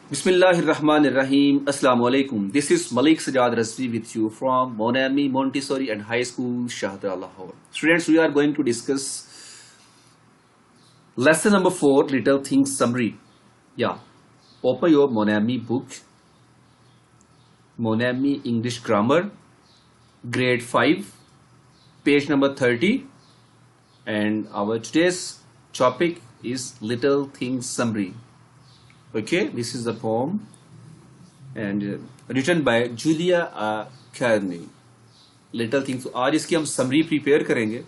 Bismillahirrahmanirrahim. Assalamu alaikum. This is Malik Sajad Razvi with you from Monami Montessori and High School, Shahdara, Lahore. Students, we are going to discuss lesson number 4, Little Things Summary. Yeah, open your Monami book, Monami English Grammar, grade 5, page number 30. And our today's topic is Little Things Summary. Okay, this is the poem and written by Julia Carney. Little Things. तो आज इसकी हम summary prepare करेंगे.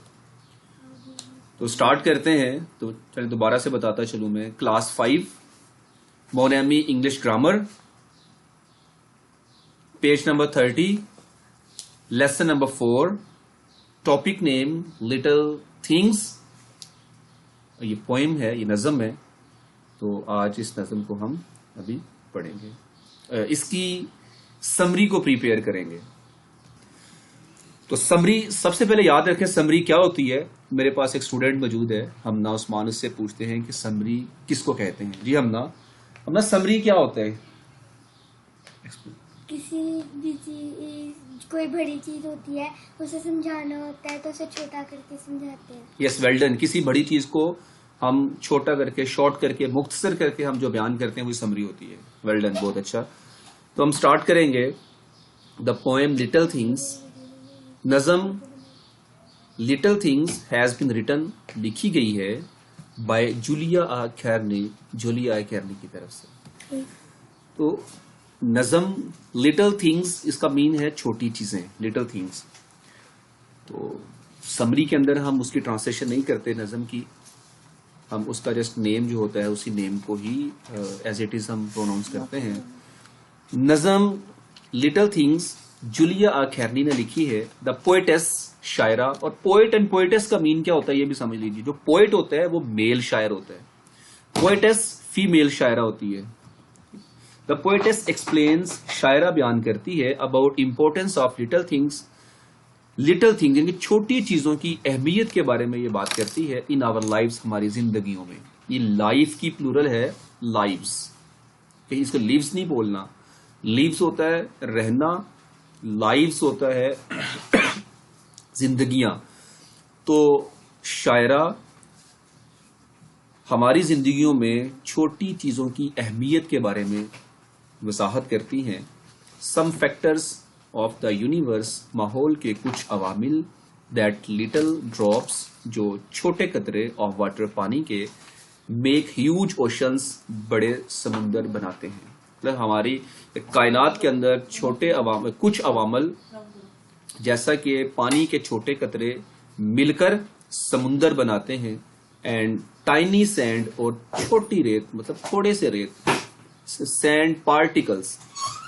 तो start करते हैं. तो चलिए दोबारा से बताता चलूं मैं. Class 5 Monami English grammar, page number 30, lesson number 4, topic name little things. ये पोएम है, ये नज़म है. तो आज इस नज़म को हम अभी पढ़ेंगे, इसकी समरी को प्रिपेयर करेंगे. तो समरी सबसे पहले याद रखें, समरी क्या होती है. मेरे पास एक स्टूडेंट मौजूद है, हमना उस्मान, उससे पूछते हैं कि समरी किसको कहते हैं. जी हमना समरी क्या होता है. किसी भी चीज, कोई बड़ी चीज होती है, उसे समझाना होता है तो उसे छोटा करके समझाते हैं. Yes, well done. किसी बड़ी चीज को हम छोटा करके, शॉर्ट करके, मुख्तसर करके हम जो बयान करते हैं वो समरी होती है. वेल डन, बहुत अच्छा. तो हम स्टार्ट करेंगे द पोएम लिटिल थिंग्स. नज़म little things has been written, लिखी गई है by Julia Carney, Julia Carney की तरफ से. तो नज़म लिटिल थिंग्स, इसका मीन है छोटी चीजें, लिटिल थिंग्स. तो समरी के अंदर हम उसकी ट्रांसलेशन नहीं करते नज़म की, हम उसका जस्ट नेम जो होता है उसी नेम को ही एज इट इज हम प्रोनाउंस करते हैं. नज़म लिटिल थिंग्स जूलिया कैर्नी ने लिखी है. द पोएटेस, शायरा. और पोएट एंड पोएटेस का मीन क्या होता है ये भी समझ लीजिए. जो पोएट होता है वो मेल शायर होता है, पोएटेस फीमेल शायरा होती है. द पोएटेस एक्सप्लेन्स, शायरा बयान करती है, about importance of little things. Little things यानी छोटी चीजों की अहमियत के बारे में ये बात करती है. इन आवर लाइव्स, हमारी जिंदगियों में. ये लाइफ की प्लूरल है, लाइव्स. कहीं इसको लिव्स नहीं बोलना. लिव्स होता है रहना, लाइव्स होता है जिंदगियां. तो शायरा हमारी जिंदगियों में छोटी चीजों की अहमियत के बारे में वजाहत करती हैं. Some factors of the universe, माहौल के कुछ अवामिल, दैट लिटिल ड्रॉप्स, जो छोटे कतरे, ऑफ वाटर, पानी के, मेक ह्यूज ओशंस, बड़े समुंदर बनाते हैं. मतलब हमारी कायनात के अंदर छोटे कुछ अवामल, जैसा कि पानी के छोटे कतरे मिलकर समुंदर बनाते हैं. एंड टाइनी सैंड, और छोटी रेत, मतलब थोड़े से रेत, सैंड पार्टिकल्स,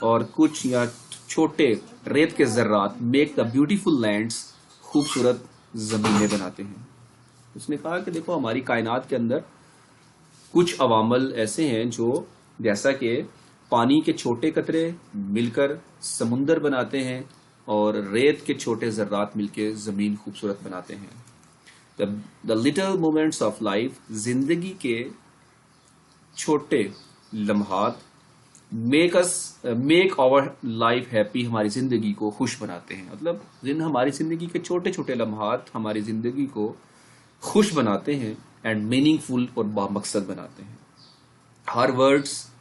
और कुछ या छोटे रेत के जर्रात, मेक द ब्यूटीफुल लैंड्स, खूबसूरत जमीनें बनाते हैं. उसने कहा कि देखो हमारी कायनात के अंदर कुछ अवामल ऐसे हैं जो जैसा कि पानी के छोटे कतरे मिलकर समुंदर बनाते हैं और रेत के छोटे जर्रात मिलकर जमीन खूबसूरत बनाते हैं. The little moments of life, जिंदगी के छोटे लम्हात, मेक आवर लाइफ हैप्पी, हमारी जिंदगी को खुश बनाते हैं. मतलब हमारी जिंदगी के छोटे छोटे लम्हात हमारी जिंदगी को खुश बनाते हैं. एंड मीनिंगफुल, और बामकसद बनाते हैं. हर वर्ड्स,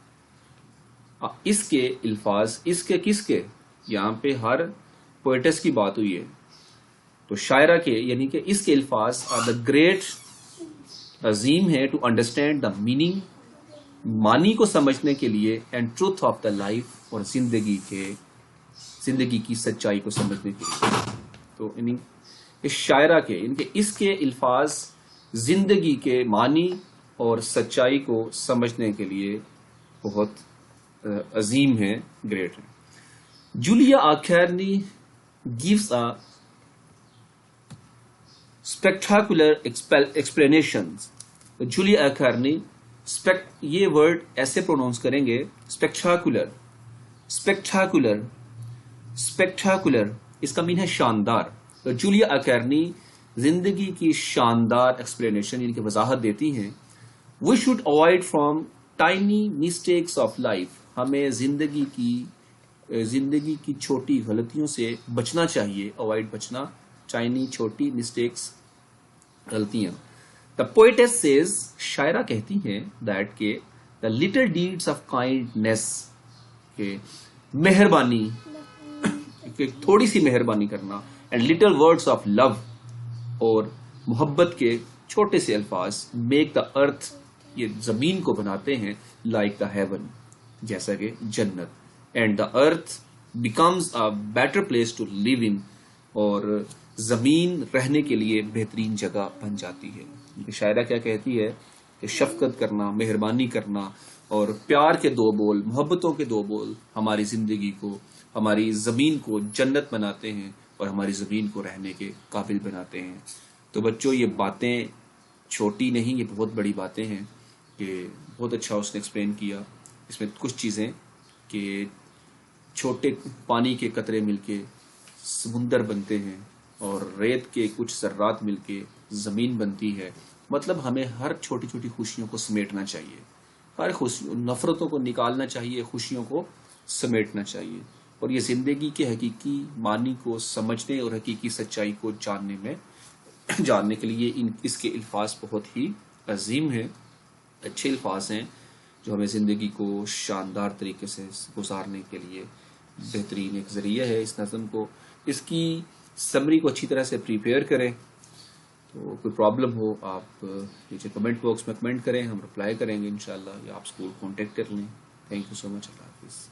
इसके अल्फाज, इसके किसके, यहाँ पे हर पोएटेस की बात हुई है. तो शायरा के यानी कि इसके अल्फाज आर द ग्रेट, अजीम है, टू अंडरस्टैंड द मीनिंग, मानी को समझने के लिए, and truth of the life, और जिंदगी की सच्चाई को समझने के लिए. तो इस शायरा के, इनके इसके अल्फाज जिंदगी के मानी और सच्चाई को समझने के लिए बहुत अजीम है, ग्रेट है. Julia Carney gives a spectacular explanations. Julia Carney, ये वर्ड ऐसे प्रोनाउंस करेंगे, स्पेक्टाकुलर, स्पेक्टाकुलर, स्पेक्टाकुलर. इसका मीन है शानदार. तो जूलिया कैर्नी जिंदगी की शानदार एक्सप्लेनेशन, इनकी वजाहत देती हैं. We should avoid from tiny mistakes of life, ہمیں زندگی کی چھوٹی غلطیوں سے بچنا چاہیے، اوائڈ بچنا، ٹائنی چھوٹی مسٹیکس غلطیاں. دا پوئٹس سیز، شاعرہ کہتی ہیں دیٹ کہ the little deeds of kindness, کہ مہربانی، کہ تھوڑی سی مہربانی کرنا، and little words of love, اور محبت کے چھوٹے سے الفاظ، میک دا ارتھ، یہ زمین کو بناتے ہیں، لائک دا ہیون، جیسا کہ جنت، and the earth becomes a better place to live in, اور زمین رہنے کے لیے بہترین جگہ بن جاتی ہے. شاعرہ کیا کہتی ہے کہ شفقت کرنا، مہربانی کرنا اور پیار کے دو بول، محبتوں کے دو بول ہماری زندگی کو، ہماری زمین کو جنت بناتے ہیں اور ہماری زمین کو رہنے کے قابل بناتے ہیں. تو بچوں، یہ باتیں چھوٹی نہیں، یہ بہت بڑی باتیں ہیں، کہ بہت اچھا اس نے ایکسپلین کیا. اس میں کچھ چیزیں کہ چھوٹے پانی کے قطرے مل کے سمندر بنتے ہیں، اور ریت کے کچھ ذرات مل کے زمین بنتی ہے. مطلب ہمیں ہر چھوٹی چھوٹی خوشیوں کو سمیٹنا چاہیے، ہر نفرتوں کو نکالنا چاہیے، خوشیوں کو سمیٹنا چاہیے، اور یہ زندگی کے حقیقی معنی کو سمجھنے اور حقیقی سچائی کو جاننے کے لیے اس کے الفاظ بہت ہی عظیم ہیں، اچھے الفاظ ہیں، جو ہمیں زندگی کو شاندار طریقے سے گزارنے کے لیے بہترین ایک ذریعہ ہے. اس نظم کو، اس کی سمری کو اچھی طرح سے پریپیئر کریں. تو کوئی پرابلم ہو آپ نیچے کمنٹ باکس میں کمنٹ کریں، ہم رپلائی کریں گے انشاءاللہ، یا آپ اسکول کانٹیکٹ کر لیں. تھینک یو سو مچ. اللہ حافظ.